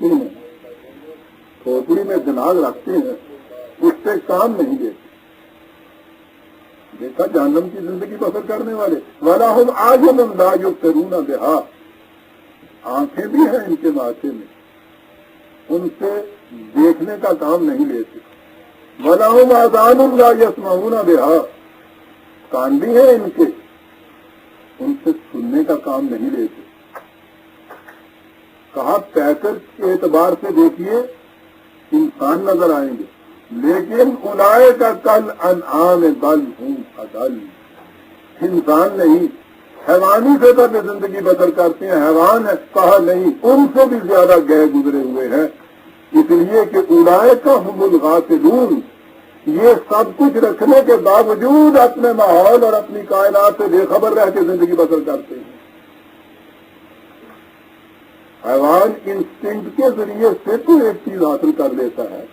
رکھتے ہیں، کھوپڑی میں دماغ رکھتے ہیں، اس سے کام نہیں لیتے. دیکھا جہنم کی زندگی بسر کرنے والے. وَلَهُمْ أَعْيُنٌ لَا يُبْصِرُونَ بِهَا، آنکھیں بھی ہیں ان کے ماتھے میں، ان سے دیکھنے کا کام نہیں لیتے. وَلَهُمْ آذَانٌ لَا يَسْمَعُونَ بِهَا، کان بھی ہیں ان کے، ان سے سننے کا کام نہیں لیتے. کہا پیکر کے اعتبار سے دیکھیے انسان نظر آئیں گے، لیکن اولئک کالانعام بل ہم اضل، انسان نہیں، حیوانی فطر میں زندگی بسر کرتے ہیں. حیوان ہے کہا نہیں، ان سے بھی زیادہ گئے گزرے ہوئے ہیں. اس لیے کہ اولئک هم الغافلون، یہ سب کچھ رکھنے کے باوجود اپنے ماحول اور اپنی کائنات سے بے خبر رہ کے زندگی بسر کرتے ہیں. حیوان انسٹنکٹ کے ذریعے سے تو ایک چیز حاصل کر لیتا ہے،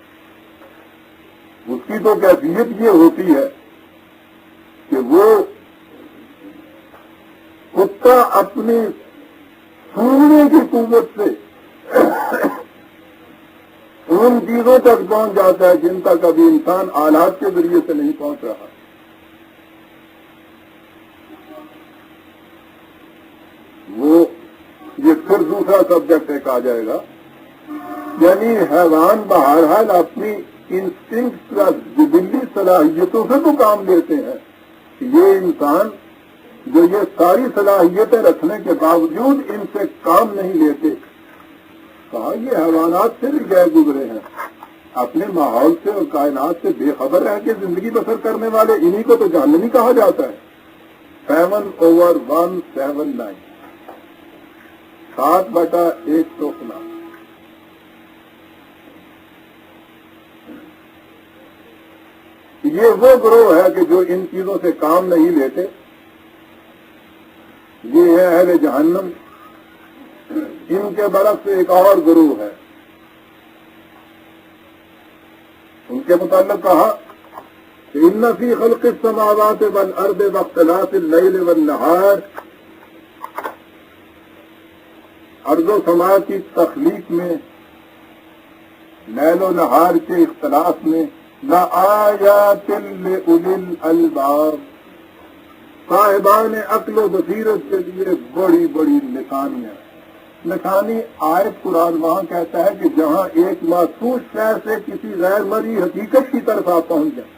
اس کی تو کیفیت یہ ہوتی ہے کہ وہ کتا اپنی سونگنے کی قوت سے ان چیزوں تک پہنچ جاتا ہے جن تک ابھی انسان آلات کے ذریعے سے نہیں پہنچ رہا. وہ یہ پھر دوسرا سبجیکٹ ایک آ جائے گا. یعنی حیوان بہرحال اپنی انسٹنکٹ کا جبلی صلاحیتوں سے تو کام لیتے ہیں. یہ انسان جو یہ ساری صلاحیتیں رکھنے کے باوجود ان سے کام نہیں لیتے. کہا یہ حیوانات سے بھی گئے گزرے ہیں، اپنے ماحول سے اور کائنات سے بے خبر رہ کے زندگی بسر کرنے والے، انہی کو تو جہنمی کہا جاتا ہے. 7/179 7/109. یہ وہ گروہ ہے کہ جو ان چیزوں سے کام نہیں لیتے. یہ ہے اہل جہنم. ان کے برعکس ایک اور گروہ ہے، ان کے متعلق کہا کہ ان فی خلق السماوات والارض واختلاف اللیل والنہار، ارض و سماء کی تخلیق میں، لیل و نہار کے اختلاف میں، لآیات لأولی الالباب، صاحبان عقل و بصیرت کے لیے بڑی بڑی نشانیاں. نشانی آیت قرآن وہاں کہتا ہے کہ جہاں ایک محسوس شے سے کسی غیر مرئی حقیقت کی طرف آپ پہنچ جائیں.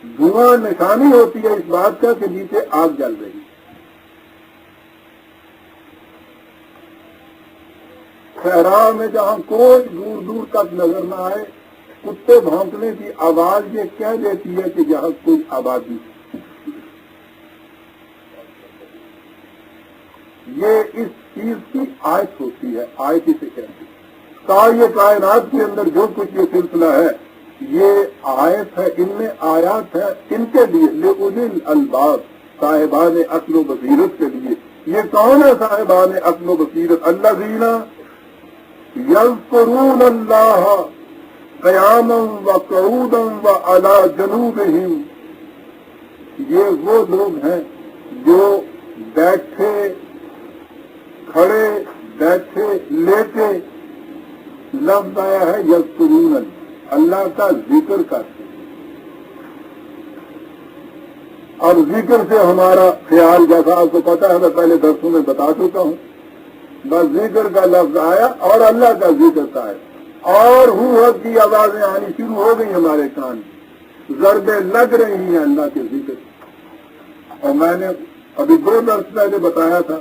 دھواں نشانی ہوتی ہے اس بات کا کہ نیچے آگ جل رہی. صحرا میں جہاں کوئی دور دور تک نظر نہ آئے، کتے بھونکنے کی آواز یہ کہہ دیتی ہے کہ جہاں کوئی آبادی. یہ اس چیز کی آیت ہوتی ہے، آیت اسے کہتی ہے. یہ کائنات کے اندر جو کچھ یہ سلسلہ ہے یہ آیت ہے، ان میں آیات ہے ان کے لیے، لأولی الالباب، صاحبان عقل و بصیرت کے لیے. یہ کون ہے صاحبان عقل و بصیرت؟ الذین یذکرون اللہ قیاما وقعودا وعلی جنوبہم. یہ وہ لوگ ہیں جو بیٹھے، کھڑے، بیٹھے، لیٹے، لفظ آیا ہے یذکرون، اللہ کا ذکر کرتے. اور ذکر سے ہمارا خیال جیسا آپ کو پتا ہے، میں پہلے درسوں میں بتا چکا ہوں، بس ذکر کا لفظ آیا اور اللہ کا ذکر تھا اور ہو کی آوازیں آنی شروع ہو گئی ہمارے کان، ضربیں لگ رہی ہیں اللہ کے ذکر. اور میں نے ابھی 2 درس پہلے بتایا تھا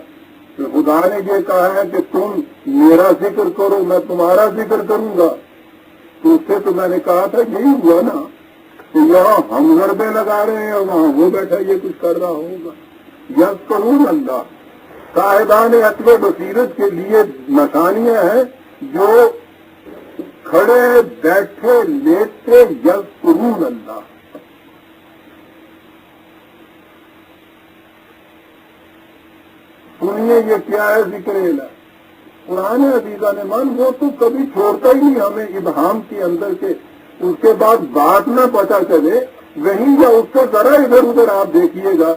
کہ خدا نے یہ کہا ہے کہ تم میرا ذکر کرو میں تمہارا ذکر کروں گا. تو اس سے تو میں نے کہا تھا یہی ہوا نا، تو یہاں ہم ضربیں لگا رہے ہیں اور وہاں وہ بیٹھا یہ کچھ کر رہا ہوگا. یذکرون اللہ، صاحبان عقل و بصیرت کے لیے نشانیاں ہیں جو کھڑے، بیٹھے، لیٹے، یذکرون اللہ. سنیے یہ کیا ہے ذکر الہ. قرآن عزیزہ نے مان وہ تو کبھی چھوڑتا ہی نہیں ہمیں ابہام کے اندر کے، اس کے بعد بات نہ پتہ چلے وہیں یا اس کو ذرا ادھر ادھر آپ دیکھیے گا،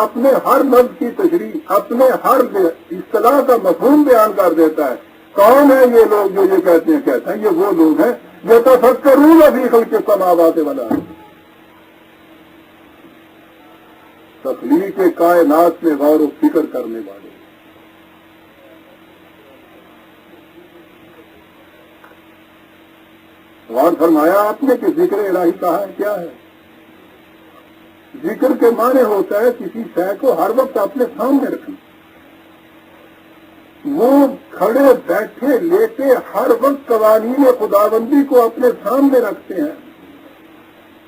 اپنے ہر لفظ کی تشریح، اپنے ہر اصطلاح کا مفہوم بیان کر دیتا ہے. کون ہے یہ لوگ جو یہ کہتے ہیں یہ وہ لوگ ہیں جو یتفکرون فی خلق السماوات والارض، تخلیق کائنات میں غور و فکر کرنے والے۔ غور فرمایا آپ نے کہ ذکر الہی کہا ہے کیا ہے؟ ذکر کے معنی ہوتا ہے کسی شے کو ہر وقت اپنے سامنے رکھنا۔ وہ کھڑے بیٹھے لیٹے ہر وقت قوانین خداوندی کو اپنے سامنے رکھتے ہیں۔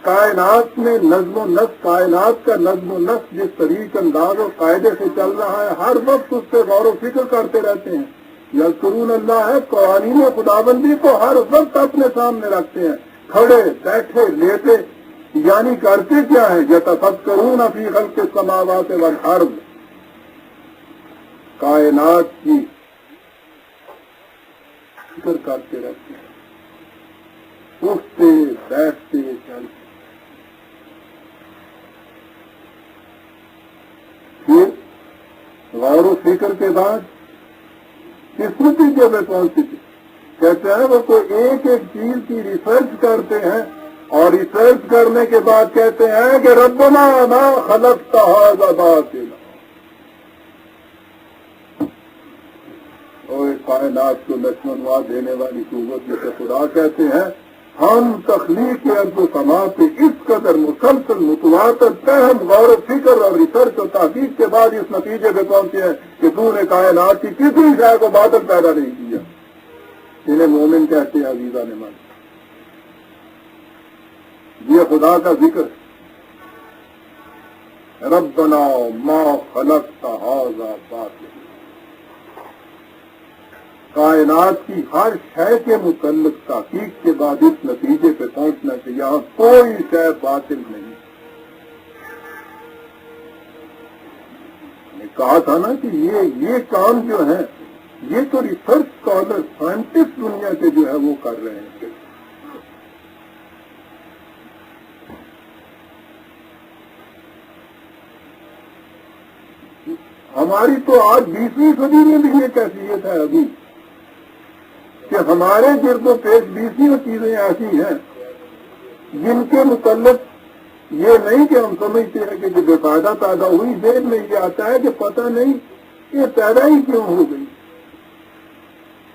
کائنات میں نظم و نسق، کائنات کا نظم و نسق جس طریق انداز اور قاعدے سے چل رہا ہے ہر وقت اس پہ غور و فکر کرتے رہتے ہیں۔ یذکرون اللہ ہے، قوانین خداوندی کو ہر وقت اپنے سامنے رکھتے ہیں، کھڑے بیٹھے لیٹے، یعنی کرتے کیا ہے؟ یتفکرون فی خلق السماوات والارض، کائنات کی فکر کرتے رہتے ہیں، اٹھتے بیٹھتے چلتے۔ پھر غور و فکر کے بعد کس نتیجے میں پہنچتے تھے؟ کہتے ہیں وہ کوئی ایک ایک چیز کی ریسرچ کرتے ہیں اور ریسرچ کرنے کے بعد کہتے ہیں کہ ربنا ما خلقت ھذا باطلا، اور کائنات کو نشوونما دینے والی قوت جسے خدا کہتے ہیں، ہم تخلیق ارض و سما پہ اس قدر مسلسل متواتر فہم غور و فکر اور ریسرچ اور تحقیق کے بعد اس نتیجے پہ پہنچے ہیں کہ تو نے کائنات کی کسی شے کو باطل پیدا نہیں کیا۔ انہیں مومن کہتے ہیں عزیزان من، یہ خدا کا ذکر ہے، ربنا ما خلقت ھذا باطلا۔ کائنات کی ہر شے کے متعلق تحقیق کے بعد اس نتیجے پہ پہنچنا کہ یہاں کوئی شے باطل نہیں۔ میں نے کہا تھا نا کہ یہ کام جو ہے یہ تو ریسرچ اسکالر سائنٹسٹ دنیا کے جو ہے وہ کر رہے ہیں۔ ہماری تو آج 20ویں صدی میں بھی یہ کیفیت ہے ابھی کہ ہمارے گرد و پیش 20 چیزیں ایسی ہیں جن کے متعلق یہ نہیں کہ ہم سمجھتے ہیں کہ جو بے فائدہ پیدا ہوئی، ذہن میں یہ آتا ہے کہ پتہ نہیں یہ پیدا ہی کیوں ہو گئی۔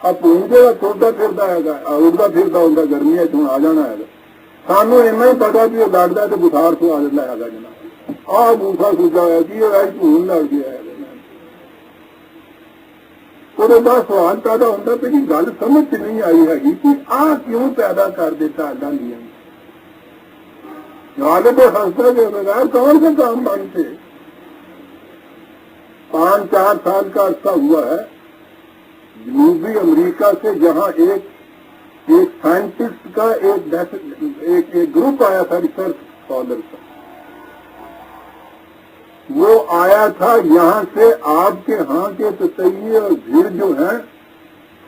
اب پونجے کا چھوٹا پھرتا ہے گا، اڑتا پھرتا ہوگا، گرمی ہے تو آ جانا ہے گا، سانو ایسا ہی پتا بھی وہ ڈاٹتا ہے تو بخار تو آ جاتا ہے گا جناب، آ بوسا سوچا ہے کہ یہ خون لگ گیا ہے۔ تو بس سوال پیدا ہوتا پہ کہ گل سمجھ نہیں آئی ہے کہ آ کیوں پیدا کر دیتا اللہ لیا غالب خستہ کے بغیر کون سے کام بنتے۔ 5-4 سال کا عرصہ ہوا ہے جنوبی امریکہ سے، جہاں ایک سائنٹسٹ کا ایک گروپ آیا تھا ریسرچ اسکالر کا، وہ آیا تھا یہاں سے آپ کے ہاں کے تسیے اور بھیڑ جو ہیں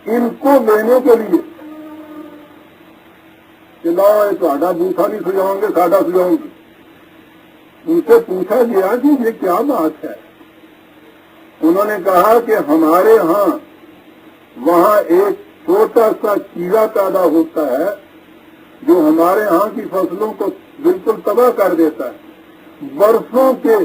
ان کو لینے کے لیے کہ لاؤ تھوڑا بوٹا نہیں سجاؤں گے، ساڈا سجاؤں گے۔ ان سے پوچھا گیا کہ یہ کیا بات ہے؟ انہوں نے کہا کہ ہمارے ہاں وہاں ایک چھوٹا سا کیڑا پیدا ہوتا ہے جو ہمارے ہاں کی فصلوں کو بالکل تباہ کر دیتا ہے۔ برسوں کی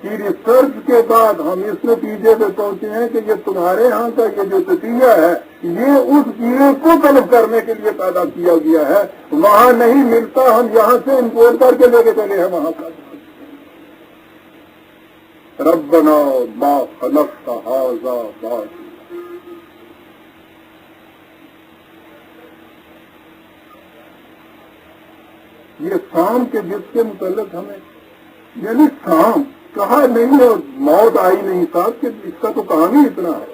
ریسرچ کے بعد ہم اس نتیجے پہ پہنچے ہیں کہ یہ تمہارے ہاں کا یہ جو تتیہ ہے یہ اس کیڑے کو طلب کرنے کے لیے پیدا کیا گیا ہے، وہاں نہیں ملتا، ہم یہاں سے امپورٹ کر کے لے کے چلے ہیں وہاں کا۔ ربنا ما خلقت ھذا باطلا۔ یہ سام کے جس کے متعلق ہمیں یعنی سام کہا نہیں اور موت آئی نہیں صاحب کہ اس کا تو کام ہی اتنا ہے،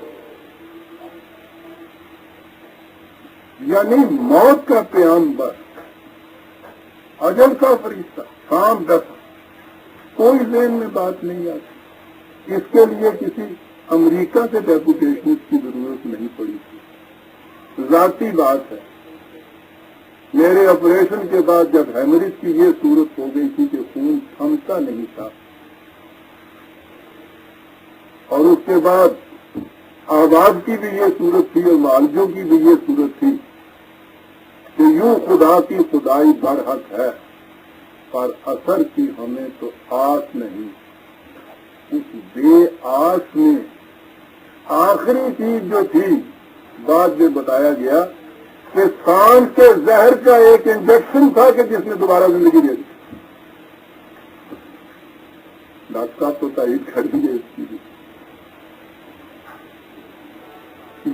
یعنی موت کا پیغمبر، اجل کا فرشتہ، سام دفع، کوئی ذہن میں بات نہیں آتی۔ اس کے لیے کسی امریکہ سے ڈیپوٹیشن کی ضرورت نہیں پڑی تھی، ذاتی بات ہے۔ میرے آپریشن کے بعد جب ہیمریج کی یہ صورت ہو گئی تھی کہ خون تھمتا نہیں تھا، اور اس کے بعد آواز کی بھی یہ صورت تھی اور معالجوں کی بھی یہ صورت تھی کہ یوں خدا کی خدائی برحق ہے، پر اثر کی ہمیں تو آس نہیں۔ اس بے آس میں آخری چیز جو تھی، بعد میں بتایا گیا کہ سانپ کے زہر کا ایک انجیکشن تھا کہ جس نے دوبارہ زندگی دے دی۔ ڈاکٹر صاحب تو تائید کر دیجیے اس کی۔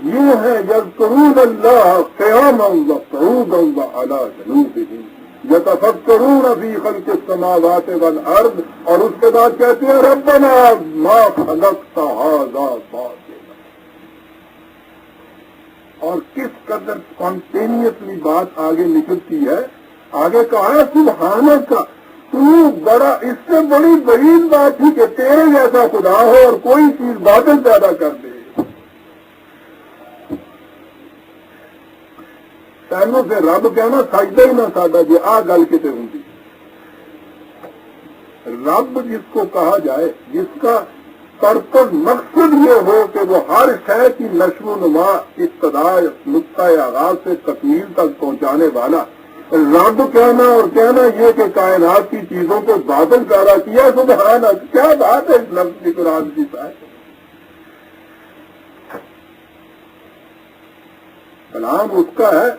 یہ ہے یذکرون اللہ قیاما وقعودا وعلی جنوبہم یتفکرون فی خلق السماوات والارض، اور اس کے بعد کہتے ہیں ربنا ما خلقت ھذا باطلا۔ اور کس قدر اسپونٹینیسلی بات آگے نکلتی ہے۔ آگے کہا ہے سبحانک، تو بڑا، اس سے بڑی بعید بات تھی کہ تیرے جیسا خدا ہو اور کوئی چیز باطل پیدا کر دے۔ پہلوں سے رب کہنا سجدہ ہی نہ ساڈا جی، آ گل کتے ہوں۔ رب جس کو کہا جائے، جس کا پرپز مقصد یہ ہو کہ وہ ہر شے کی نشو و نما ابتدا نقطۂ آغاز سے تکمیل تک پہنچانے والا، رب کہنا اور کہنا یہ کہ کائنات کی چیزوں کو باطل پیدا کیا، سبحان اللہ، کیا بات ہے اس لفظ کی قرآن کی صاحب۔ کلام اس کا ہے،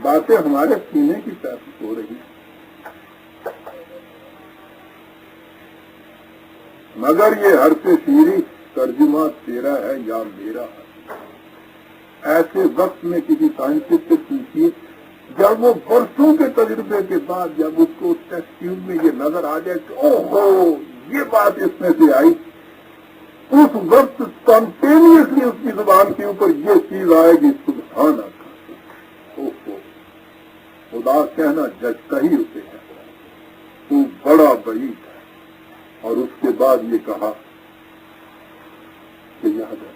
باتیں ہمارے سینے کی طرف ہو رہی ہیں، مگر یہ حرف شیری ترجمہ تیرا ہے یا میرا ہے۔ ایسے وقت میں کسی سائنٹسٹ سے پوچھیے، جب وہ برسوں کے تجربے کے بعد جب اس کو ٹیسٹ ٹیوب میں یہ نظر آ جائے کہ اوہو یہ بات اس میں سے آئی، اس وقت اسپونٹینیسلی اس کی زبان کے اوپر یہ چیز آئے گی، سبحان اللہ، خدا کہنا جچتا ہی اسے ہے، تو بڑا بعید ہے۔ اور اس کے بعد یہ کہا کہ یاد ہے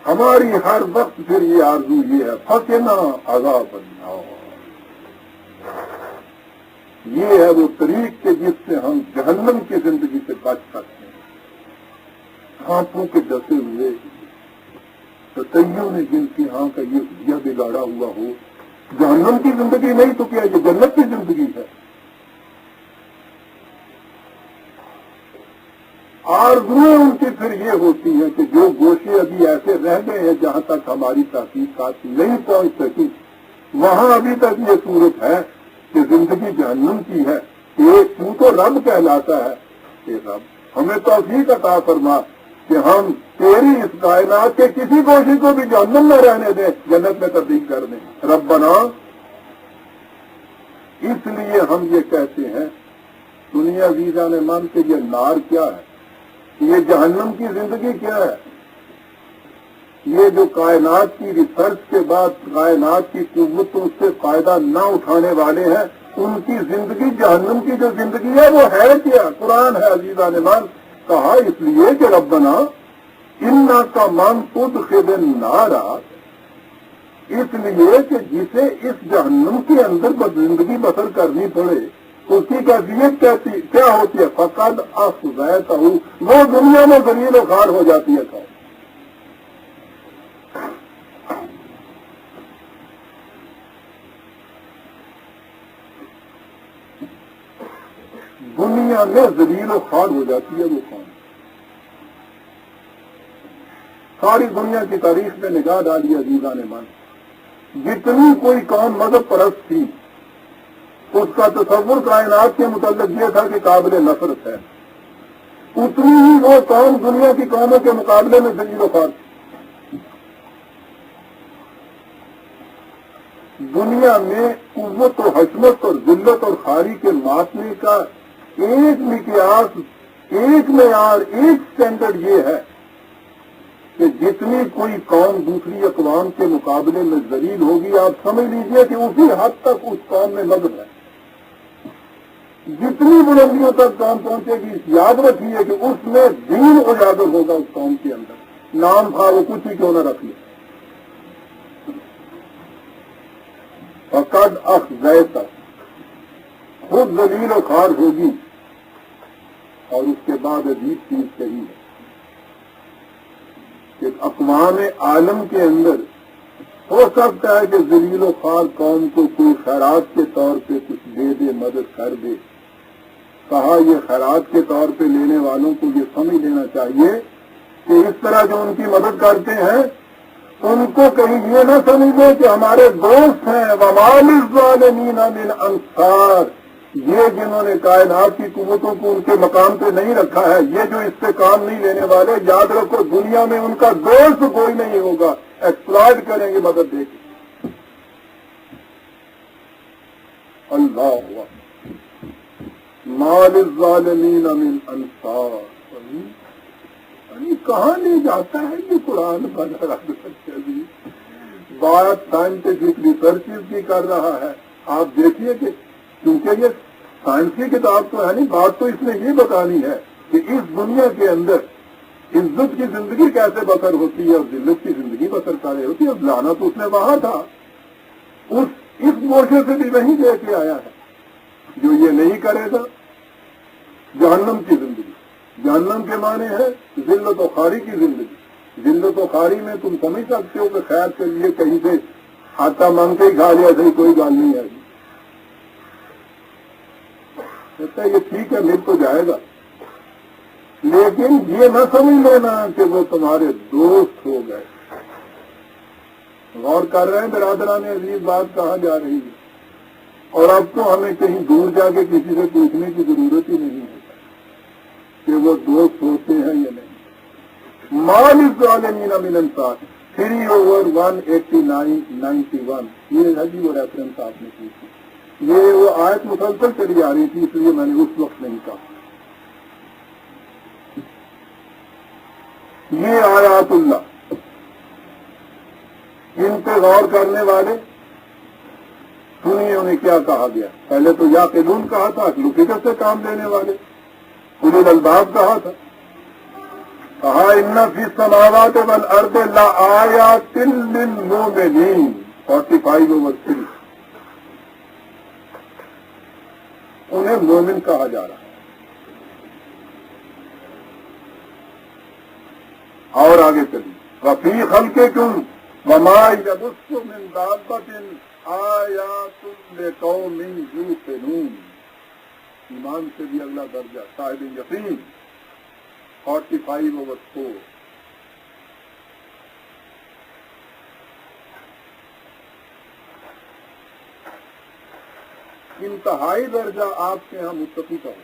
ہماری ہر وقت پھر یہ آرزو یہ ہے، فقنا عذاب النار، یہ ہے وہ طریق کہ جس سے ہم جہنم کی زندگی سے بچ سکتے ہیں۔ ہاتھوں کے ڈسے ہوئے تتیوں نے جن کی ہاں کا یہ دیا بگاڑا ہوا ہو، جہنم کی زندگی نہیں تو کیا یہ جنت کی زندگی ہے۔ آرزویں ان کی پھر یہ ہوتی ہیں کہ جو گوشے ابھی ایسے رہ گئے ہیں جہاں تک ہماری تحقیقات نہیں پہنچ سکی، وہاں ابھی تک یہ صورت ہے کہ زندگی جہنم کی ہے۔ ایک تو رب کہلاتا ہے کہ رب ہمیں توفیق عطا فرما کہ ہم تیری اس کائنات کے کسی گوشے کو بھی جہنم نہ رہنے دیں، جنت میں تبدیل کر دیں ربنا۔ اس لیے ہم یہ کہتے ہیں، دنیا ویزا نے مان کے یہ نار کیا ہے، یہ جہنم کی زندگی کیا ہے، یہ جو کائنات کی ریسرچ کے بعد کائنات کی قوتوں سے فائدہ نہ اٹھانے والے ہیں، ان کی زندگی جہنم کی جو زندگی ہے وہ ہے کیا؟ قرآن ہے عزیزان مان، کہا اس لیے کہ ربنا انا کا من تدخل النار، اس لیے کہ جسے اس جہنم کے اندر زندگی بسر کرنی پڑے اس کی کیفیت کیا ہوتی ہے؟ فقد افضیتہ، وہ دنیا میں ذلیل و خوار ہو جاتی ہے۔ دنیا میں ذلیل و خوار ہو جاتی ہے وہ قوم۔ ساری دنیا کی تاریخ میں نگاہ ڈالی عزیزان من، جتنی کوئی قوم مذہب پرست تھی اس کا تصور کائنات کے متعلق یہ تھا کہ قابل نفرت ہے، اتنی ہی وہ قوم دنیا کی قوموں کے مقابلے میں ذلیل و خوار تھی۔ دنیا میں قوت و حشمت اور ذلت اور خواری کے ماتنے کا ایک مقیاس، ایک معیار، ایک سٹینڈرڈ یہ ہے کہ جتنی کوئی قوم دوسری اقوام کے مقابلے میں ذلیل ہوگی، آپ سمجھ لیجئے کہ اسی حد تک اس قوم میں مدد ہے۔ جتنی بلندیوں تک قوم پہنچے گی، یاد رکھیے کہ اس میں دین اجاگر ہوگا اس قوم کے اندر، نام تھا وہ کچھ ہی کیوں نہ رکھ لے۔ فقد افضیتہ، خود ذلیل و خوار ہوگی۔ اور اس کے بعد عجیب چیز کہی ہے کہ کہ اقوام عالم کے اندر ہو سکتا ہے کہ ذلیل و خوار قوم کو کوئی خیرات کے طور پہ کچھ دے دے، مدد کر دے. کہا یہ خیرات کے طور پہ لینے والوں کو یہ سمجھ لینا چاہیے کہ اس طرح جو ان کی مدد کرتے ہیں ان کو کہیں یہ نہ سمجھے کہ ہمارے دوست ہیں. وَمَا لِلظَّالِمِينَ مِنْ أَنصَارٍ، یہ جنہوں نے کائنات کی قوتوں کو ان کے مقام پہ نہیں رکھا ہے، یہ جو اس سے کام نہیں لینے والے، یاد رکھو دنیا میں ان کا دوست کوئی نہیں ہوگا. ایکسپلائٹ کریں گے مدد دے کے. اللہ مَا لِلظَّالِمِينَ مِنْ أَنصَارٍ. کہاں لے جاتا ہے یہ قرآن بنا رہا؟ بات سائنٹیفک ریسرچز بھی کر رہا ہے. آپ دیکھیے کہ کیونکہ یہ سائنس کی کتاب تو ہے نہیں، بات تو اس نے یہ بتانی ہے کہ اس دنیا کے اندر عزت کی زندگی کیسے بسر ہوتی ہے اور ذلت کی زندگی بسر کرے ہوتی ہے. اور لانا تو اس نے وہاں تھا، اس موشے سے بھی وہیں لے کے آیا ہے. جو یہ نہیں کرے گا جہنم کی زندگی. جہنم کے معنی ہے ذلت و خواری کی زندگی. ذلت و خواری میں تم سمجھ سکتے ہو کہ خیر کے لیے کہیں سے آٹا مانگ کے ہی کھا لیا، صحیح کوئی گال نہیں ہے. کہتا ہے یہ ٹھیک ہے، مل تو جائے گا، لیکن یہ نہ سمجھ لینا کہ وہ تمہارے دوست ہو گئے. غور کر رہے ہیں برادران عزیز بات کہاں جا رہی ہے. اور اب تو ہمیں کہیں دور جا کے کسی سے پوچھنے کی ضرورت ہی نہیں ہے کہ وہ دوست ہوتے ہیں یا نہیں. مَا لِلظَّالِمِينَ مِنْ أَنصَارٍ 3/189-91 یہ ہے جی وہ ریفرنس آپ نے کی تھی. یہ وہ آیت مسلسل چلی آ رہی تھی، اس لیے میں نے اس وقت نہیں کہا. یہ آیات اللہ، ان پہ غور کرنے والے سنیے انہیں کیا کہا گیا. پہلے تو یعقلون کہا تھا، عقل و فکر سے کام لینے والے. اولو الالباب کہا تھا. کہا ان فی السماوات والارض لآیات للمؤمنین 45/3. انہیں مومن کہا جا رہا ہے. اور آگے چلیے. وفی خلقکم وما یبث من دابۃ آیات لقوم یوقنون. ایمان سے بھی اگلا درجہ صاحب یقین 45/4. انتہائی درجہ آپ کے ہاں متقی کا ہو.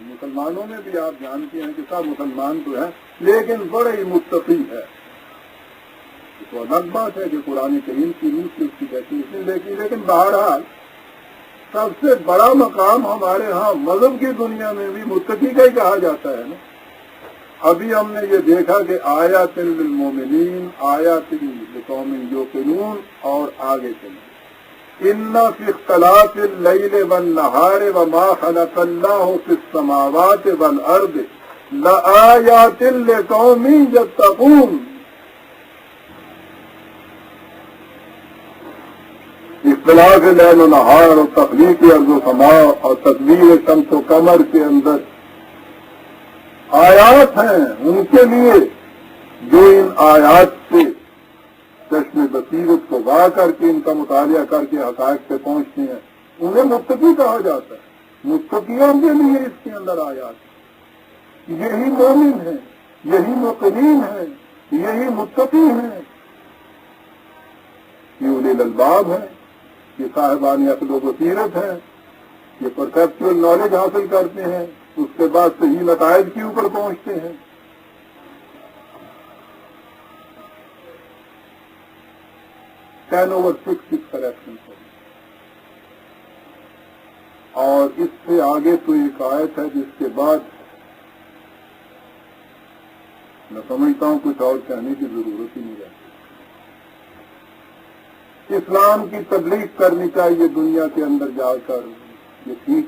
مسلمانوں میں بھی آپ جانتے ہیں کہ سب مسلمان تو ہیں لیکن بڑے ہی متقی ہے. تو الگ بات ہے کہ قرآن کریم کی روح سے اس کی ڈیفینیشن دیکھی، لیکن بہرحال سب سے بڑا مقام ہمارے ہاں مذہب کی دنیا میں بھی متقی کا ہی کہا جاتا ہے نا. ابھی ہم نے یہ دیکھا کہ آیات للمؤمنین، آیات لقوم یوقنون، اور آگے چلیں ان فی اختلاف اللیل والنہار وما خلق اللہ فی السماوات والارض لآیات لقوم یتقون. اختلاف لیل و نہار اور تخلیق ارض و سماء اور تدبیر شمس و قمر کے اندر آیات ہیں ان کے لیے جو ان آیات سے چشم بصیرت کو واہ کر کے ان کا مطالعہ کر کے حقائق پہ پہنچتے ہیں. انہیں متقی کہا جاتا ہے. متقیوں کے لیے اس کے اندر آیات ہیں. یہی مومن ہیں، یہی مقیم ہیں، یہی متقی ہیں، یہ اولی الالباب ہیں، یہ صاحبان عقل و بصیرت ہیں، یہ پرسیپچول نالج حاصل کرتے ہیں، اس کے بعد صحیح نتائج کے اوپر پہنچتے ہیں. 10/6 کریکشن ہے. اور اس سے آگے تو ایک آیت ہے جس کے بعد میں سمجھتا ہوں کچھ اور کہنے کی ضرورت ہی نہیں رہتی. اسلام کی تبلیغ کرنی چاہیے دنیا کے اندر جا کر، یہ ٹھیک.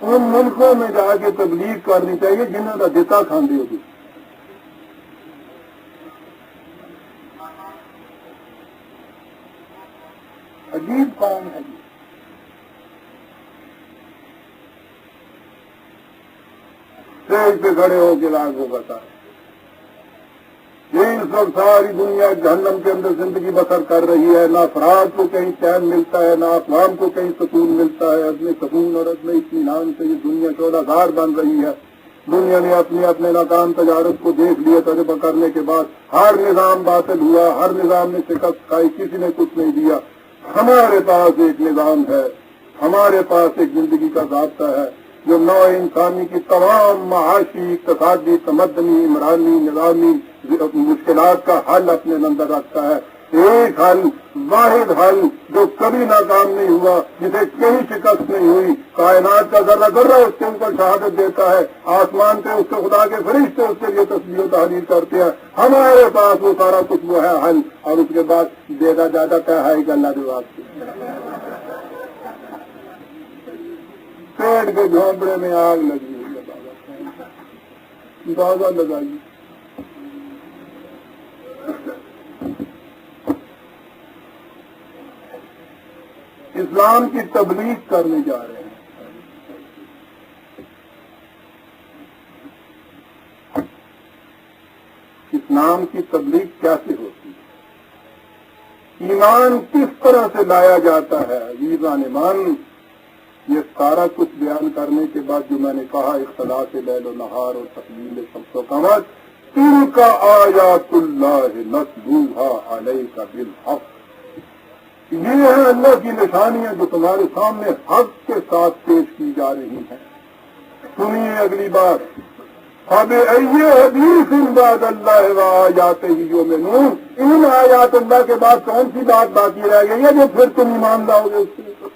ان ملکوں میں جا کے تبلیغ کرنی چاہیے جنہوں کا دتا کھاندے ہوگی. عجیب قوم ہے جی. اسٹیج پہ کھڑے ہو کے لاگ کو بتا اس وقت ساری دنیا جہنم کے اندر زندگی بسر کر رہی ہے، نہ افراد کو کہیں چین ملتا ہے، نہ اقوام کو کہیں سکون ملتا ہے، عدم سکون اور عدم اطمینان سے یہ دنیا شعلہ بن رہی ہے۔ دنیا نے اپنے ناکام تجارت کو دیکھ لیا، تجربہ کرنے کے بعد ہر نظام باطل ہوا، ہر نظام نے شکست کھائی، کسی نے کچھ نہیں دیا۔ ہمارے پاس ایک نظام ہے، ہمارے پاس ایک زندگی کا ضابطہ ہے جو نوع انسانی کی تمام معاشی، اقتصادی، تمدنی، عمرانی، نظامی مشکلات کا حل اپنے اندر رکھتا ہے۔ ایک حل، واحد حل جو کبھی ناکام نہیں ہوا، جسے کہیں شکست نہیں ہوئی، کائنات کا ذرہ ذرہ اس کے اوپر شہادت دیتا ہے، آسمان پہ اس کے خدا کے فرشتے اس کے لیے تسبیح و تحلیل کرتے ہیں۔ ہمارے پاس وہ سارا کچھ وہ ہے حل، اور اس کے بعد دیدا جاتا کیا ہے کہ اللہ کے واسطے پیڑ کے جھونپڑے میں آگ لگی ہوئی ہے، اندازہ لگائیے۔ اسلام کی تبلیغ کرنے جا رہے ہیں، اسلام کی تبلیغ کیسے ہوتی ہے، ایمان کس طرح سے لایا جاتا ہے؟ عزیزان ایمان، یہ سارا کچھ بیان کرنے کے بعد جو میں نے کہا، اختلاف لیل و نہار اور تقلیل شمس و قمر، تلک آیات اللہ نتلوها علیک بالحق، یہ ہے اللہ کی نشانیاں جو تمہارے سامنے حق کے ساتھ پیش کی جا رہی ہیں۔ سنیے اگلی بات، فَبِأَيِّ حَدِيثٍ بَعْدَ اللَّهِ وَآيَاتِهِ يُؤْمِنُونَ، ان آیات اللہ کے بعد کون سی بات باقی رہ گئی ہے جو پھر تم ایمان لاؤ گے اس کے اوپر؟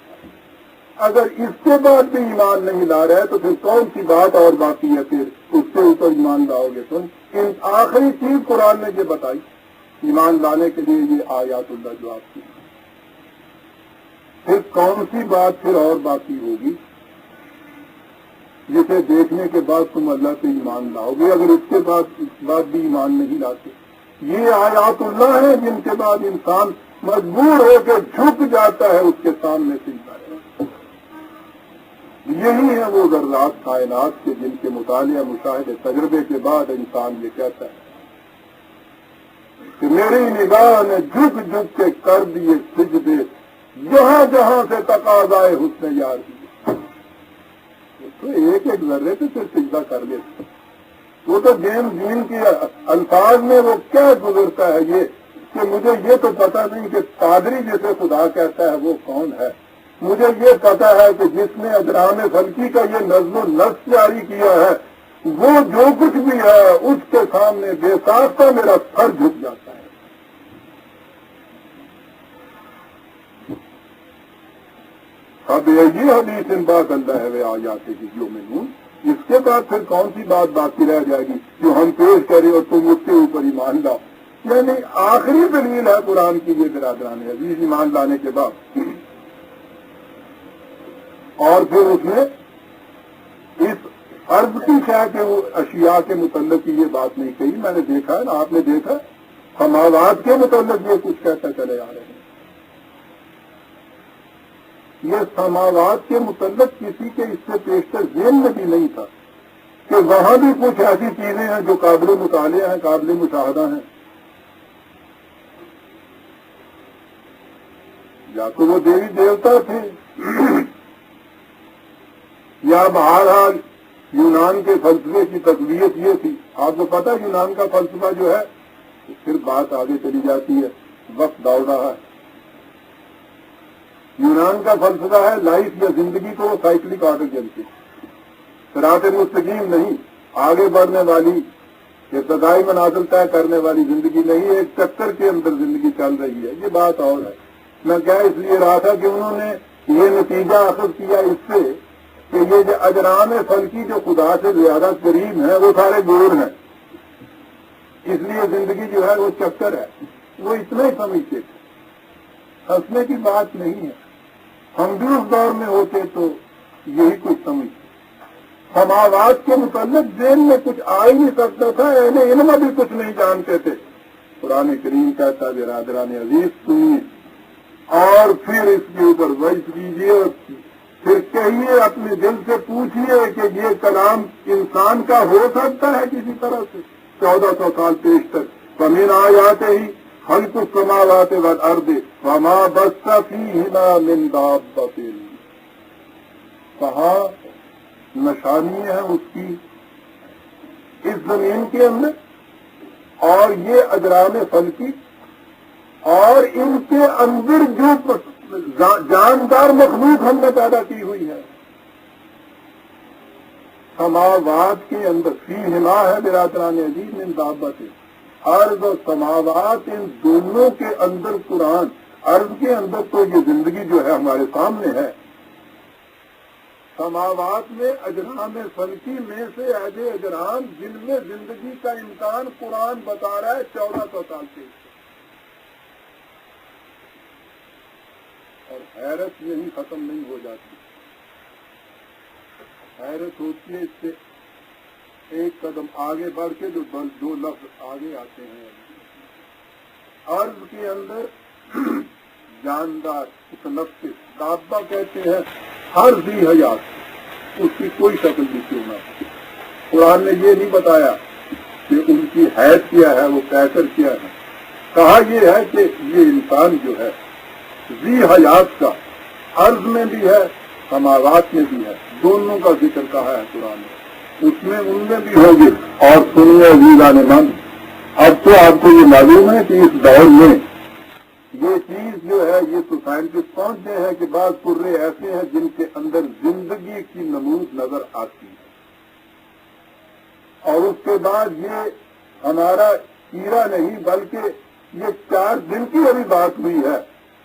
اگر اس کے بعد بھی ایمان نہیں لا رہے تو پھر کون سی بات اور باقی ہے پھر اس کے اوپر ایمان لاؤ گے تم؟ ان آخری چیز قرآن نے یہ بتائی ایمان لانے کے لیے، یہ آیات اللہ جو آپ کی، پھر کون سی بات پھر اور باقی ہوگی جسے دیکھنے کے بعد تم اللہ پہ ایمان لاؤ گے اگر اس کے بعد بھی ایمان نہیں لاتے؟ یہ آیات اللہ ہیں جن کے بعد انسان مجبور ہو کے جھک جاتا ہے اس کے سامنے سے۔ یہی ہے وہ ذرات کائنات کے جن کے مطالعہ، مشاہدے، تجربے کے بعد انسان یہ کہتا ہے کہ میری نگاہ نے جھک جھک کے کر دیے سجدے، جہاں جہاں سے تقاضائے حسن یار دیے۔ تو ایک ایک ذرے پہ پھر سجدہ کر لیتے، وہ تو دین کے الفاظ میں وہ کیا گزرتا ہے یہ کہ مجھے یہ تو پتہ نہیں کہ قادری جسے خدا کہتا ہے وہ کون ہے، مجھے یہ پتا ہے کہ جس نے اجرام فلکی کا یہ نظم و نسق جاری کیا ہے وہ جو کچھ بھی ہے اس کے سامنے بے ساختہ میرا سر جھک جاتا ہے۔ اب یہ حدیث بات اللہ ہے آ جاتے کہ جو میں اس کے بعد پھر کون سی بات باقی رہ جائے گی جو ہم پیش کریں اور تم اس کے اوپر ایمان لاؤ؟ یعنی آخری دلیل ہے قرآن کی یہ برادران عزیز ایمان لانے کے بعد۔ اور پھر اس نے اس عرض کی شاہ کے اشیاء کے متعلق کی یہ بات نہیں کہی، میں نے دیکھا ہے نا، آپ نے دیکھا، سماوات کے متعلق یہ کچھ کہتا چلے آ رہے ہیں۔ یہ سماوات کے متعلق کسی کے اس سے پیشتر ذہن میں بھی نہیں تھا کہ وہاں بھی کچھ ایسی چیزیں ہیں جو قابل مطالعہ ہیں، قابل مشاہدہ ہیں۔ یا تو وہ دیوی دیوتا تھے یا بہرحال یونان کے فلسفے کی تقویت یہ تھی۔ آپ کو پتا یونان کا فلسفہ جو ہے، پھر بات آگے چلی جاتی ہے، وقت دوڑ رہا ہے۔ یونان کا فلسفہ ہے لائف یا زندگی کو سائیکلک آرڈر جلتی، صراط مستقیم نہیں، آگے بڑھنے والی، ابتدائی منازل طے کرنے والی زندگی نہیں، ایک چکر کے اندر زندگی چل رہی ہے۔ یہ بات اور ہے۔ میں کیا اس لیے رہا تھا کہ انہوں نے یہ نتیجہ اخذ کیا اس سے کہ یہ جو اجرام فلکی جو خدا سے زیادہ قریب ہیں وہ سارے گور ہیں، اس لیے زندگی جو ہے وہ چکر ہے۔ وہ اتنا ہی سمجھتے تھے، ہنسنے کی بات نہیں ہے۔ ہم بھی اس دور میں ہوتے تو یہی کچھ سمجھتے۔ سماوات کے متعلق ذہن میں کچھ آ ہی نہیں سکتا تھا، اہل علم بھی کچھ نہیں جانتے تھے۔ قرآن کریم کہتا برادران عزیز سنیے اور پھر اس کے اوپر وعظ کیجیے، پھر کہیے، اپنے دل سے پوچھیے کہ یہ کلام انسان کا ہو سکتا ہے کسی طرح سے 1400 سال پیش تک؟ فمن آیاتہ خلق السماوات والارض وما بث فیہما من دابۃ، کہاں نشانی ہے اس کی اس زمین کے اندر اور یہ اجرام فلکی اور ان کے اندر جو جاندار مخلوق ہم نے پیدا کی ہوئی ہے، سماوات کے اندر فیہما ہے برادران عزیز من دابۃ، ارض و سماوات ان دونوں کے اندر قرآن، ارض کے اندر تو یہ زندگی جو ہے ہمارے سامنے ہے، سماوات میں اجرام فلکی میں سے ایسے اجرام جن میں زندگی کا امکان قرآن بتا رہا ہے 1400 سال سے، اور حیرت یہی ختم نہیں ہو جاتی، حیرت ہوتی ہے اس سے ایک قدم آگے بڑھ کے جو دو لفظ آگے آتے ہیں، ارض کے اندر جاندار متنفس، دابہ کہتے ہیں ہر ذی حیات، اس کی کوئی شکل بھی کیوں نہ ہو۔ قرآن نے یہ نہیں بتایا کہ ان کی حیث کیا ہے، وہ کیسر کیا ہے، کہا یہ ہے کہ یہ انسان جو ہے ذی حیات کا ارض میں بھی ہے سماوات میں بھی ہے، دونوں کا ذکر کہا ہے قرآن نے، اس میں ان میں بھی ہوگی۔ اور سنیے عزیزان من، اب تو آپ کو یہ معلوم ہے کہ اس دور میں یہ چیز جو ہے یہ تو سائنٹسٹ پہنچتے ہیں کہ بعض قرے ایسے ہیں جن کے اندر زندگی کی نمود نظر آتی ہے، اور اس کے بعد یہ ہمارا کیڑا نہیں بلکہ یہ 4 دن کی ابھی بات ہوئی ہے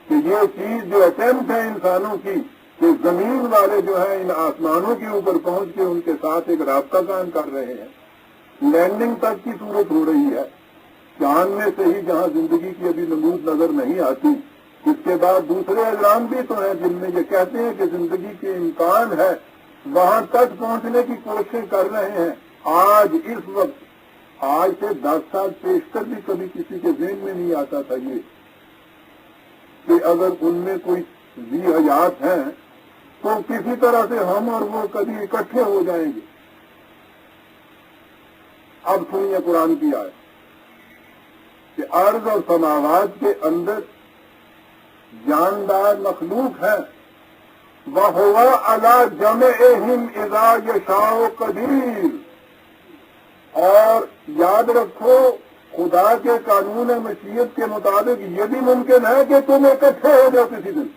کہ یہ چیز جو اٹیمپٹ ہے انسانوں کی کہ زمین والے جو ہیں ان آسمانوں کے اوپر پہنچ کے ان کے ساتھ ایک رابطہ قائم کر رہے ہیں، لینڈنگ تک کی صورت ہو رہی ہے، چاند میں سے ہی جہاں زندگی کی ابھی نمود نظر نہیں آتی، اس کے بعد دوسرے اجرام بھی تو ہیں جن میں یہ کہتے ہیں کہ زندگی کے امکان ہے، وہاں تک پہنچنے کی کوششیں کر رہے ہیں۔ آج اس وقت، آج سے 10 سال پیشتر بھی کبھی کسی کے ذہن میں نہیں آتا تھا یہ کہ اگر ان میں کوئی ذی حیات ہیں تو کسی طرح سے ہم اور وہ کبھی اکٹھے ہو جائیں گے۔ اب سنیے قرآن کی آیت کہ ارض اور سماوات کے اندر جاندار مخلوق ہے، وَهُوَ عَلَىٰ جَمْعِهِمْ إِذَا يَشَاءُ قَدِيرٌ، اور یاد رکھو خدا کے قانون مشیت کے مطابق یہ بھی ممکن ہے کہ تم اکٹھے ہو جاؤ کسی دن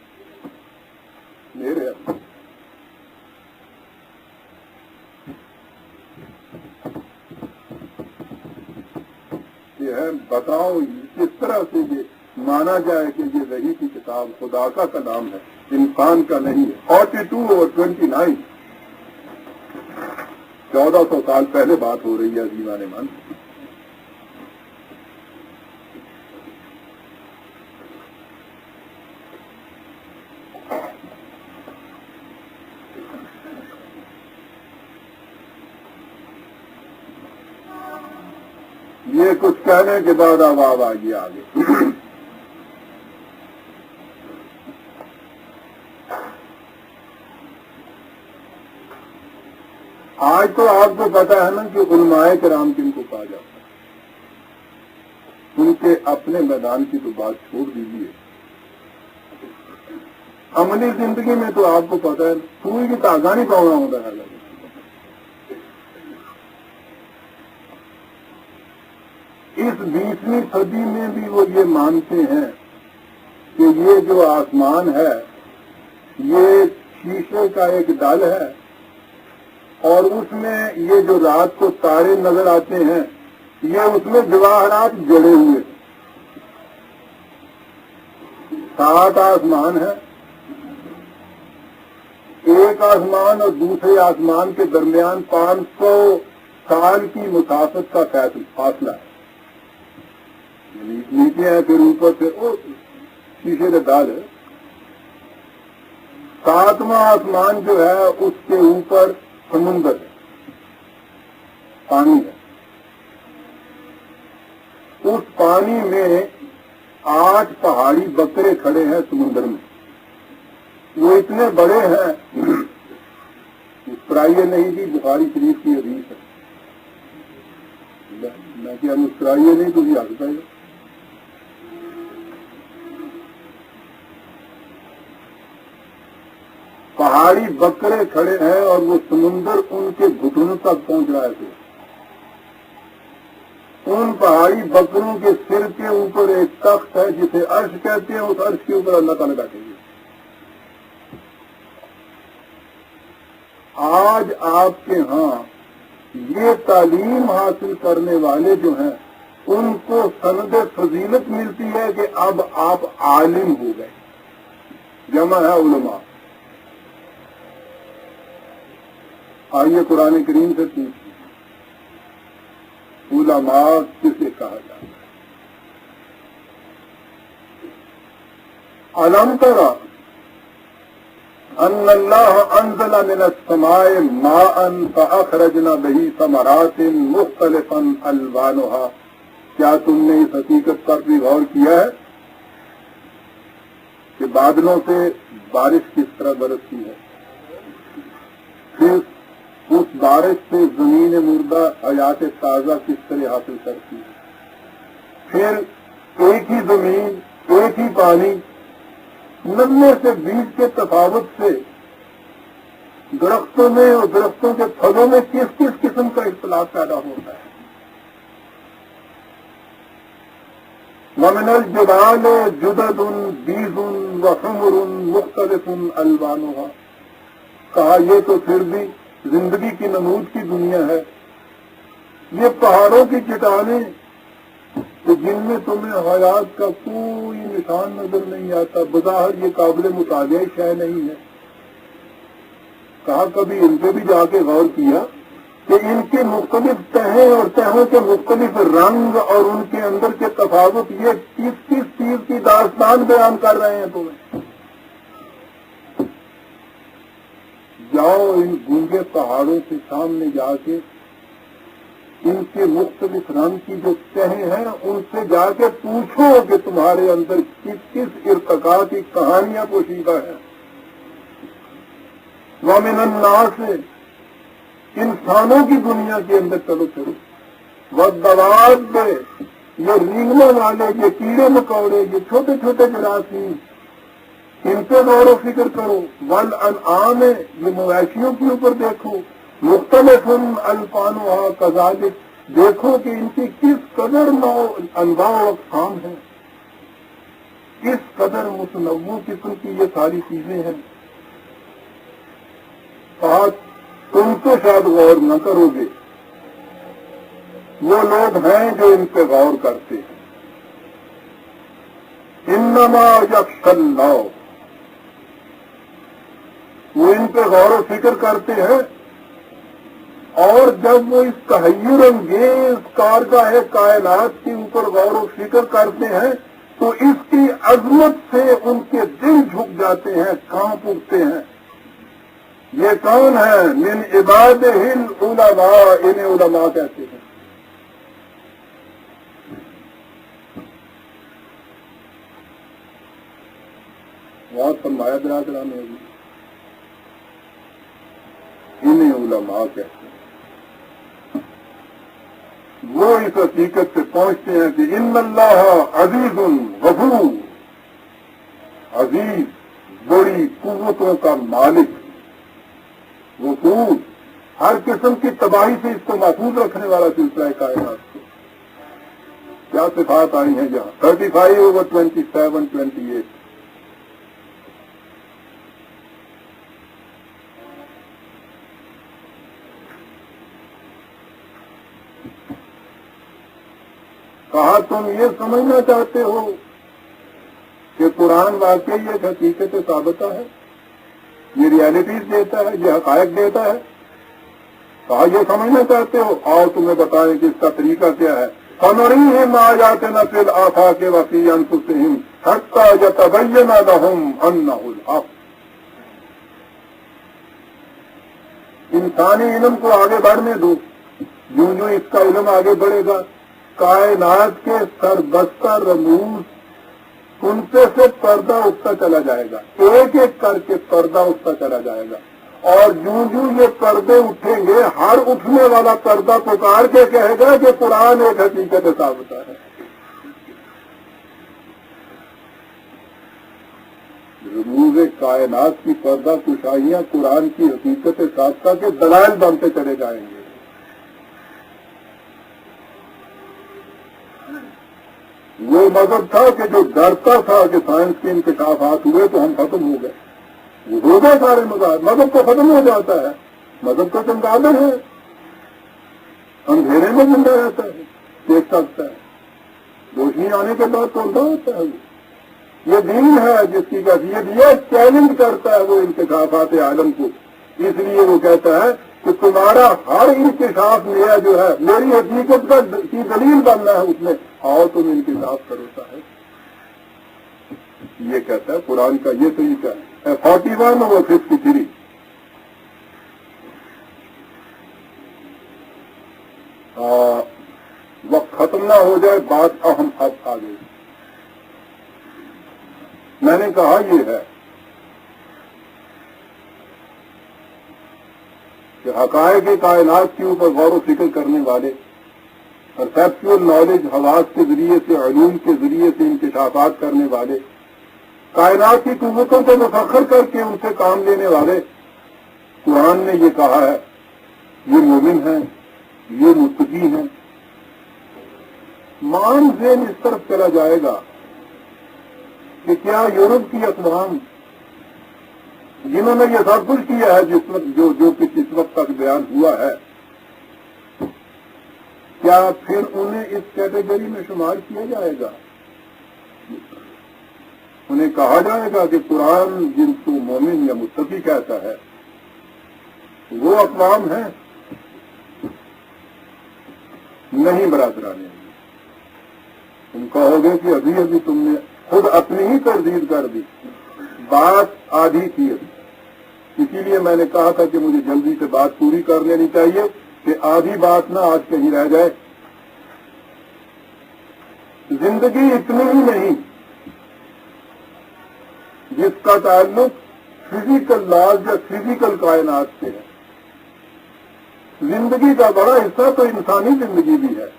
میرے یہ ہے۔ بتاؤ کس طرح سے یہ مانا جائے کہ یہ وحی کی کتاب خدا کا کلام ہے، انسان کا نہیں ہے۔ 42 اور 29 1400 سال پہلے بات ہو رہی ہے عزیزان من۔ یہ کچھ کہنے کے بعد آواز آ گئی آگے۔ آج تو آپ کو پتا ہے نا کہ علماء کرام کن کو کہا جاتا ہے، ان کے اپنے میدان کی تو بات چھوڑ دیجیے، عملی زندگی میں تو آپ کو پتا ہے سوئی کی تاغا نہیں پاؤنا ہوتا ہے۔ اس 20ویں صدی میں بھی وہ یہ مانتے ہیں کہ یہ جو آسمان ہے یہ شیشے کا ایک ڈل ہے، اور اس میں یہ جو رات کو تارے نظر آتے ہیں یہ اس میں جواہرات جڑے ہوئے، 7 آسمان ہیں، ایک آسمان اور دوسرے آسمان کے درمیان 500 سال کی مسافت کا فاصلہ ہے، نیچے ہے پھر اوپر سے شیشے کا ڈال ہے۔ 7واں آسمان جو ہے اس کے اوپر سمندر ہے، پانی ہے، اس پانی میں 8 پہاڑی بکرے کھڑے ہیں سمندر میں، وہ اتنے بڑے ہیں، پرائیے نہیں جی بخاری شریف کی حدیث ہے، میں کیا مسکرائیے نہیں تو یہ ہنستا ہے. پہاڑی بکرے کھڑے ہیں اور وہ سمندر ان کے گھٹنوں تک پہنچ رہے تھے. ان پہاڑی بکروں کے سر کے اوپر ایک تخت ہے جسے عرش کہتے ہیں. اس عرش کے اوپر اللہ تعالیٰ بیٹھے گے. آج آپ کے ہاں یہ تعلیم حاصل کرنے والے جو ہیں ان کو سند فضیلت ملتی ہے کہ اب آپ عالم ہو گئے. جمع ہے علماء. آئیے قرآن کریم سے پوچھیں علماء کسے کہا جاتا ہے؟ الم تری ان اللہ انزل من السماء ماء فاخرجنا به ثمرات مختلفا الوانها. کیا تم نے اس حقیقت پر بھی غور کیا ہے کہ بادلوں سے بارش کس طرح برستی ہے، پھر اس بارش سے زمین مردہ حیات تازہ کس طرح حاصل کرتی ہے، پھر ایک ہی زمین ایک ہی پانی 90 سے 20 کے تفاوت سے درختوں میں اور درختوں کے پھلوں میں کس کس قسم کا اختلاف پیدا ہوتا ہے. وَمِنَ الْجِبَالِ جُدَدٌ بِيضٌ وَحُمُرٌ مُخْتَلِفٌ أَلْوَانُهَا. کہا یہ تو پھر بھی زندگی کی نمود کی دنیا ہے. یہ پہاڑوں کی چٹانیں کہ جن میں تمہیں حیات کا کوئی نشان نظر نہیں آتا، بظاہر یہ قابل مطالعہ شے نہیں ہے. کہا کبھی ان پہ بھی جا کے غور کیا کہ ان کے مختلف تہیں اور تہوں کے مختلف رنگ اور ان کے اندر کے تفاوت یہ کس چیز کی داستان بیان کر رہے ہیں تمہیں. جاؤ ان گونگے پہاڑوں کے سامنے جا کے ان کے مختلف رنگ کی جو تہیں ہیں ان سے جا کے پوچھو کہ تمہارے اندر کس کس ارتقاء کی کہانیاں پوشیدہ ہیں. وَمِنَ النَّاسِ انسانوں کی دنیا کے اندر چلو چلو. وَالدَّوَابِّ یہ رینگنے والے، یہ کیڑے مکوڑے، یہ چھوٹے چھوٹے جراثیم، ان پہ غور و فکر کرو. وَالْأَنْعَامِ یہ مویشیوں کے اوپر دیکھو. مختلف الفانها كذلك دیکھو کہ ان کی کس قدر انواع و اقسام ہیں، کس قدر متنوع قسم کی یہ ساری چیزیں ہیں. تم تو شاید غور نہ کرو گے، وہ لوگ ہیں جو ان پہ غور کرتے ہیں. انما یخشی اللہ وہ ان پہ غور و فکر کرتے ہیں. اور جب وہ اس تحیر انگیز کارگاہ کائنات کے اوپر غور و فکر کرتے ہیں تو اس کی عظمت سے ان کے دل جھک جاتے ہیں، کانپ اٹھتے ہیں. یہ کون ہے؟ من عبادہ العلماء، انہیں علماء کہتے ہیں. بہت فرمایا برادران نے، انہیں علماء کہتے ہیں. وہ اس حقیقت سے پہنچتے ہیں کہ ان اللہ عزیز غفور، عزیز بڑی قوتوں کا مالک، غفور ہر قسم کی تباہی سے اس کو محفوظ رکھنے والا سلسلہ کائنات کو. کیا صفات آئی ہیں جہاں 35/27-28. کہا تم یہ سمجھنا چاہتے ہو کہ قرآن واقعی ایک حقیقت ثابتہ ہے، یہ ریالٹیز دیتا ہے، یہ حقائق دیتا ہے. کہا یہ سمجھنا چاہتے ہو، اور تمہیں بتائیں کہ اس کا طریقہ کیا ہے. فَنُرِيهِمْ آيَاتِنَا فِي الْآفَاقِ وَفِي أَنفُسِهِمْ حَتَّى يَتَبَيَّنَ لَهُمْ أَنَّهُ الْحَقُّ. انسانی علم کو آگے بڑھنے دو. یوں یوں اس کا علم آگے بڑھے گا، کائنات کے سربستہ رموز ان سے پردہ اٹھتا چلا جائے گا، ایک ایک کر کے پردہ اٹھتا چلا جائے گا. اور یوں یہ پردے اٹھیں گے، ہر اٹھنے والا پردہ پکار کے کہے گا کہ قرآن ایک حقیقت ثابت ہے۔ رموز کائنات کی پردہ کشائیاں قرآن کی حقیقت ثابتہ کے دلائل بنتے چلے جائیں گے۔ وہ مذہب تھا کہ جو ڈرتا تھا کہ سائنس کے انکشافات ہوئے تو ہم ختم ہو گئے، وہ ہو گئے سارے مذہب تو ختم ہو جاتا ہے۔ مذہب تو چمگادڑ ہے، اندھیرے میں زندہ رہتا ہے، دیکھ سکتا ہے، روشنی آنے کے بعد تو اندھا ہوتا ہے۔ یہ دین ہے جس کی کیفیت یہ چیلنج کرتا ہے وہ انکشافات عالم کو، اس لیے وہ کہتا ہے کہ تمہارا ہر انکشاف نیا جو ہے میری حقیقت کی دلیل بننا ہے، اس میں آؤ تم انکشاف کرو صاحب۔ یہ کہتا ہے قرآن کا یہ طریقہ ہے۔ 41 اور 53 وقت ختم نہ ہو جائے، بات اہم اب آ گئی۔ میں نے کہا یہ ہے کہ حقائق کائنات کے اوپر غور و فکر کرنے والے، پرسیپچول نالج حواس کے ذریعے سے، علوم کے ذریعے سے انکشافات کرنے والے، کائنات کی قوتوں کو مسخر کر کے ان سے کام لینے والے، قرآن نے یہ کہا ہے یہ مومن ہیں، یہ متقی ہیں۔ مان ذہن اس طرف چلا جائے گا کہ کیا یورپ کی اقوام جنہوں نے یہ سب کچھ کیا ہے جس وقت جو کچھ اس وقت تک بیان ہوا ہے، کیا پھر انہیں اس کیٹیگری میں شمار کیا جائے گا؟ انہیں کہا جائے گا کہ قرآن جن کو مومن یا متقی کہتا ہے وہ اقوام ہیں؟ نہیں برادران، تم کہو گے کہ ابھی ابھی تم نے خود اپنی ہی تردید کر دی، بات آدھی تھی ابھی۔ اسی لیے میں نے کہا تھا کہ مجھے جلدی سے بات پوری کر لینی چاہیے کہ آدھی بات نہ آج کہیں رہ جائے۔ زندگی اتنی ہی نہیں جس کا تعلق فزیکل لاز یا فزیکل کائنات سے ہے، زندگی کا بڑا حصہ تو انسانی زندگی بھی ہے۔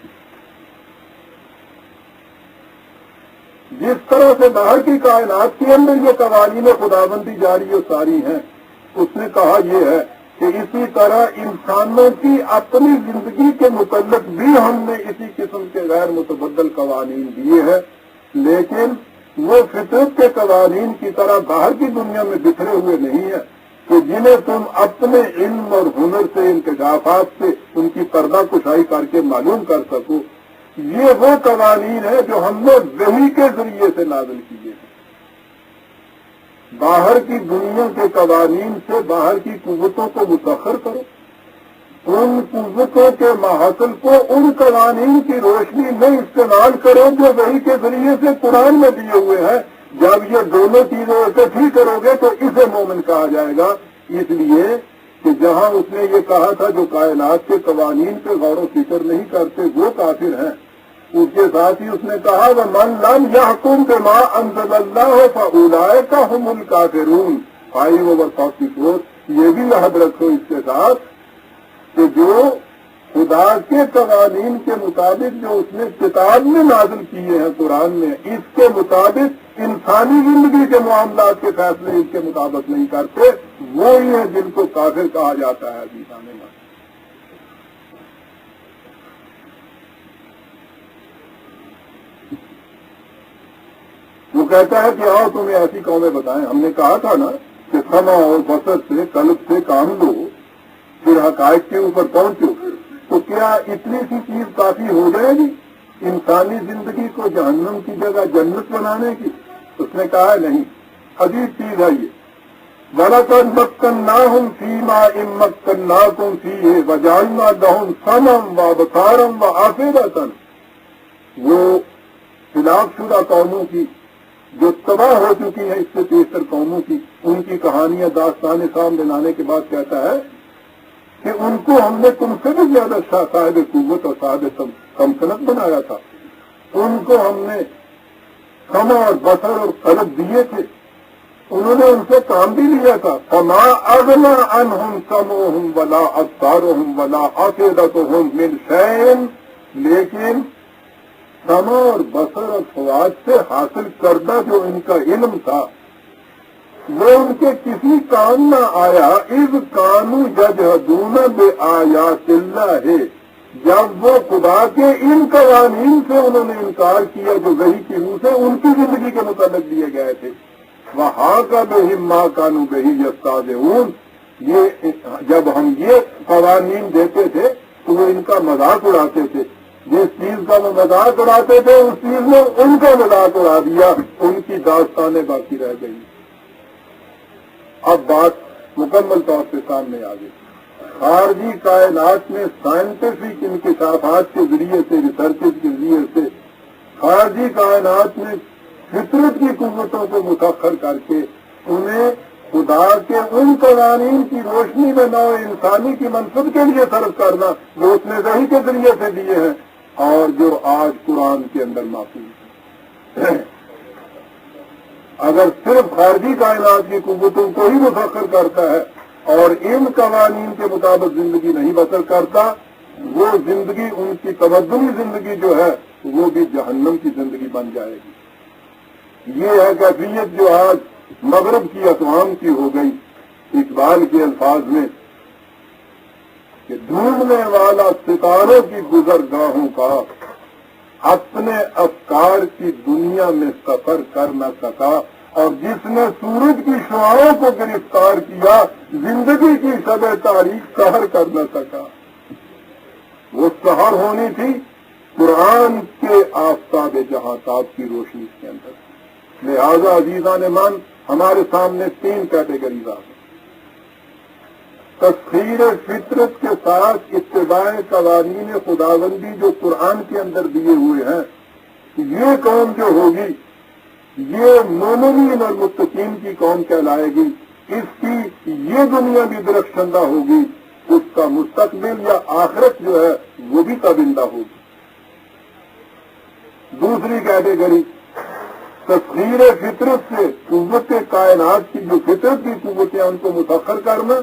جس طرح سے باہر کی کائنات کے اندر یہ قوانین خداوندی جاری و ساری ہیں، اس نے کہا یہ ہے کہ اسی طرح انسانوں کی اپنی زندگی کے متعلق بھی ہم نے اسی قسم کے غیر متبدل قوانین دیے ہیں، لیکن وہ فطرت کے قوانین کی طرح باہر کی دنیا میں بکھرے ہوئے نہیں ہیں کہ جنہیں تم اپنے علم اور ہنر سے، انکشافات سے ان کی پردہ کشائی کر کے معلوم کر سکو۔ یہ وہ قوانین ہیں جو ہم نے وحی کے ذریعے سے نازل کیے ہیں۔ باہر کی دنیا کے قوانین سے باہر کی قوتوں کو مسخر کرو، ان قوتوں کے محاصل کو ان قوانین کی روشنی میں استعمال کرو جو وحی کے ذریعے سے قرآن میں دیے ہوئے ہیں۔ جب یہ دونوں چیزیں اکٹھی کرو گے تو اسے مومن کہا جائے گا۔ اس لیے کہ جہاں اس نے یہ کہا تھا جو کائنات کے قوانین پہ غور و فکر نہیں کرتے وہ کافر ہیں، اس کے ساتھ ہی اس نے کہا وَمَن لَمْ يَحْكُمْ بِمَا أَنزَلَ اللَّهُ فَأُولَٰئِكَ هُمُ الْكَافِرُونَ 5/44۔ یہ بھی یاد رکھو اس کے ساتھ کہ جو خدا کے قوانین کے مطابق جو اس نے کتاب میں نازل کیے ہیں قرآن میں، اس کے مطابق انسانی زندگی کے معاملات کے فیصلے اس کے مطابق نہیں کرتے، وہی ہیں جن کو کافر کہا جاتا ہے۔ وہ کہتا ہے کہ آؤ تمہیں ایسی قومیں بتائیں۔ ہم نے کہا تھا نا کہ سمع اور بصر سے، قلب سے کام لو، پھر حقائق کے اوپر پہنچو۔ تو کیا اتنی سی چیز کافی ہو جائے گی انسانی زندگی کو جہنم کی جگہ جنت بنانے کی؟ اس نے کہا نہیں، عجیب چیز ہے یہ۔ وَلَقَدْ مَكَّنَّاهُمْ فِي مَا إِن مَّكَّنَّاكُمْ فِيهِ وَجَعَلْنَا لَهُمْ سَمْعًا وَأَبْصَارًا وَأَفْئِدَةً۔ وہ ہلاک شدہ قوموں کی جو تباہ ہو چکی ہیں اس سے پیشتر قوموں کی، ان کی کہانیاں داستانیں سامنے لانے کے بعد کہتا ہے کہ ان کو ہم نے تم سے بھی زیادہ صاحب قوت اور صاحب سلطنت بنایا تھا، ان کو ہم نے سمع اور بصر اور قلب دیے تھے، انہوں نے ان سے کام بھی لیا تھا. فما اغنى عنهم سمعهم ولا ابصارهم ولا افئدتهم من شيء، لیکن سمع اور بصر اور فواد سے حاصل کردہ جو ان کا علم تھا وہ ان کے کسی کام نہ آیا. اذ کانوا یجحدون بآیات اللہ، جب وہ خدا کے ان قوانین سے انہوں نے انکار کیا جو وحی کی روح سے ان کی زندگی کے متعلق دیے گئے تھے. وحاق بہم ما کانوا بہ یستہزئون، یہ جب ہم یہ قوانین دیتے تھے تو وہ ان کا مذاق اڑاتے تھے. جس چیز کا وہ مذاق اڑاتے تھے اس چیز نے ان کا مذاق اڑا دیا، ان کی داستانیں باقی رہ گئی. اب بات مکمل طور پہ سامنے آ گئی. خارجی کائنات میں سائنٹیفک انکشافات کے ذریعے سے، ریسرچ کے ذریعے سے خارجی کائنات میں فطرت کی قوتوں کو مسخر کر کے انہیں خدا کے ان قوانین کی روشنی میں نو انسانی کی منصب کے لیے صرف کرنا جو اس نے وحی کے ذریعے سے دیے ہیں اور جو آج قرآن کے اندر محفوظ ہے. اگر صرف خارجی کائنات کی قوتوں کو ہی مسخر کرتا ہے اور ان قوانین کے مطابق زندگی نہیں بسر کرتا، وہ زندگی ان کی تمدنی زندگی جو ہے وہ بھی جہنم کی زندگی بن جائے گی. یہ ہے کیفیت جو آج مغرب کی اقوام کی ہو گئی. اقبال کے الفاظ میں کہ ڈھونڈنے والا ستاروں کی گزرگاہوں کا اپنے افکار کی دنیا میں سفر کر نہ سکا، اور جس نے سورج کی شعاعوں کو گرفتار کیا زندگی کی شب تاریخ سحر کر نہ سکا. وہ سحر ہونی تھی قرآن کے آفتاب جہاں تاب کی روشنی کے اندر. لہذا عزیزان من، ہمارے سامنے تین کیٹیگریز آ گئی. تسخیر فطرت کے ساتھ اتباع قوانین خداوندی جو قرآن کے اندر دیے ہوئے ہیں، یہ قوم جو ہوگی یہ مومنین اور متقین کی قوم کہلائے گی. اس کی یہ دنیا بھی درخشندہ ہوگی، اس کا مستقبل یا آخرت جو ہے وہ بھی تابندہ ہوگی. دوسری کیٹیگری تسخیر فطرت سے قوت کائنات کی جو فطرت کی قوتیں ان کو مسخر کرنا،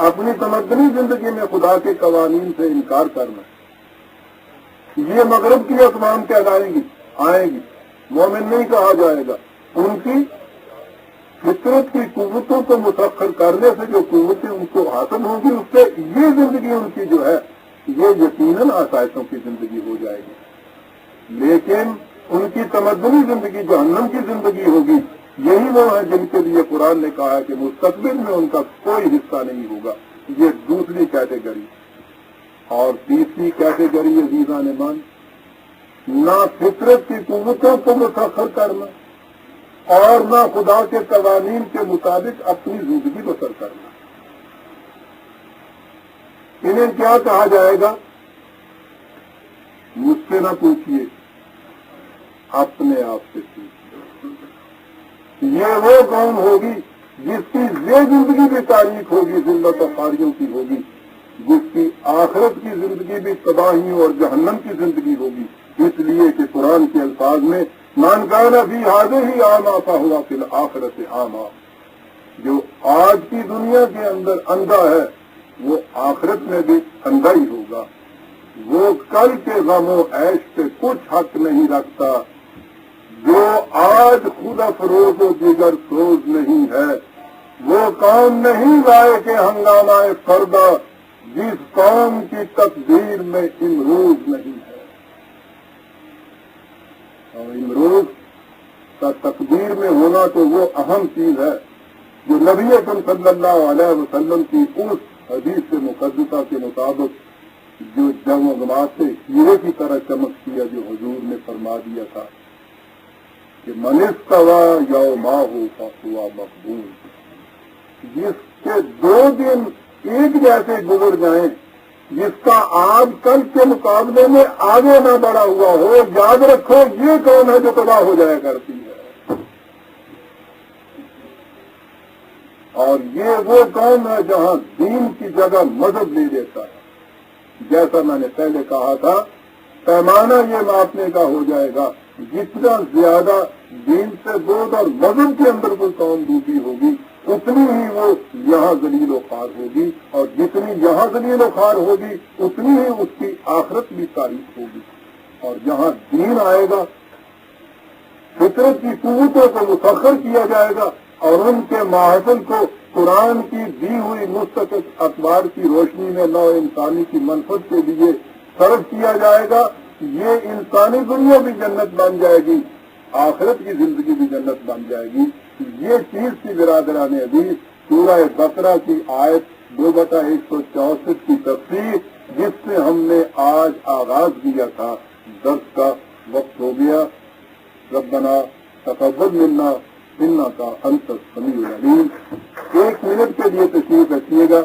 اپنی تمدنی زندگی میں خدا کے قوانین سے انکار کرنا. یہ مغرب کی اقوام کہلائیں گی، آئیں گی. مومن نہیں کہا جائے گا. ان کی فطرت کی قوتوں کو مسخر کرنے سے جو قوتیں ان کو حاصل ہوں گی اس سے یہ زندگی ان کی جو ہے یہ یقیناً آسائشوں کی زندگی ہو جائے گی. لیکن ان کی تمدنی زندگی جہنم کی زندگی ہوگی. یہی وہ ہیں جن کے لیے قرآن نے کہا کہ مستقبل میں ان کا کوئی حصہ نہیں ہوگا. یہ دوسری کیٹیگری. اور تیسری کیٹیگری عزیزان من، نہ فطرت کی قوتوں کو مسخر کرنا اور نہ خدا کے قوانین کے مطابق اپنی زندگی بسر کرنا. انہیں کیا کہا جائے گا؟ مجھ سے نہ پوچھیے، اپنے آپ سے پوچھیے. یہ وہ قوم ہوگی جس کی یہ زندگی بھی تاریخ ہوگی، ذلت و خاریوں کی ہوگی، جس کی آخرت کی زندگی بھی تباہیوں اور جہنم کی زندگی ہوگی. اس لیے کہ قرآن کے الفاظ میں من کان فی ہذہ اعمی فہو فی الآخرۃ اعمی، جو آج کی دنیا کے اندر اندھا ہے وہ آخرت میں بھی اندھا ہی ہوگا. وہ کل کے غم و عیش پہ کچھ حق نہیں رکھتا. جو آج خود افروز و دیگر سوز نہیں ہے وہ قوم نہیں لائے کہ ہنگامہ فردا، جس قوم کی تقدیر میں امروز نہیں ہے. اور امروز کا تقدیر میں ہونا تو وہ اہم چیز ہے جو نبی اکرم صلی اللہ علیہ وسلم کی اس حدیث مقدسہ کے مطابق جو جم و جماعت سے ہیرے کی طرح چمکتی ہے، جو حضور نے فرما دیا تھا کہ من استوى یومہ فہو مقبول. جس کے 2 دن ایک جیسے گزر جائیں، جس کا آج کل کے مقابلے میں آگے نہ بڑھا ہوا ہو، یاد رکھو یہ کون ہے جو تباہ ہو جایا کرتی ہے. اور یہ وہ قوم ہے جہاں دین کی جگہ مذہب لے لیتا ہے. جیسا میں نے پہلے کہا تھا، پیمانہ یہ ماپنے کا ہو جائے گا جتنا زیادہ دین سے بود اور مذہب کے اندر کوئی قوم ڈوبی ہوگی اتنی ہی وہ یہاں ذلیل و خوار ہوگی، اور جتنی یہاں ذلیل و خوار ہوگی اتنی ہی اس کی آخرت بھی تاریخ ہوگی۔ اور جہاں دین آئے گا فطرت کی قوتوں کو مسخر کیا جائے گا اور ان کے محاسن کو قرآن کی دی ہوئی مستقل اخبار کی روشنی میں نو انسانی کی منفعت کے لیے صرف کیا جائے گا، یہ انسانی دنیا بھی جنت بن جائے گی، آخرت کی زندگی بھی جنت بن جائے گی۔ یہ چیز کی برادران عزیز سورہ بقرہ کی آیت 2/164 کی تفسیر جس سے ہم نے آج آغاز کیا تھا، درس کا وقت ہو گیا۔ ربنا تقبل منا انک انت السمیع العلیم۔ 1 منٹ کے لیے تشریف رکھیے گا۔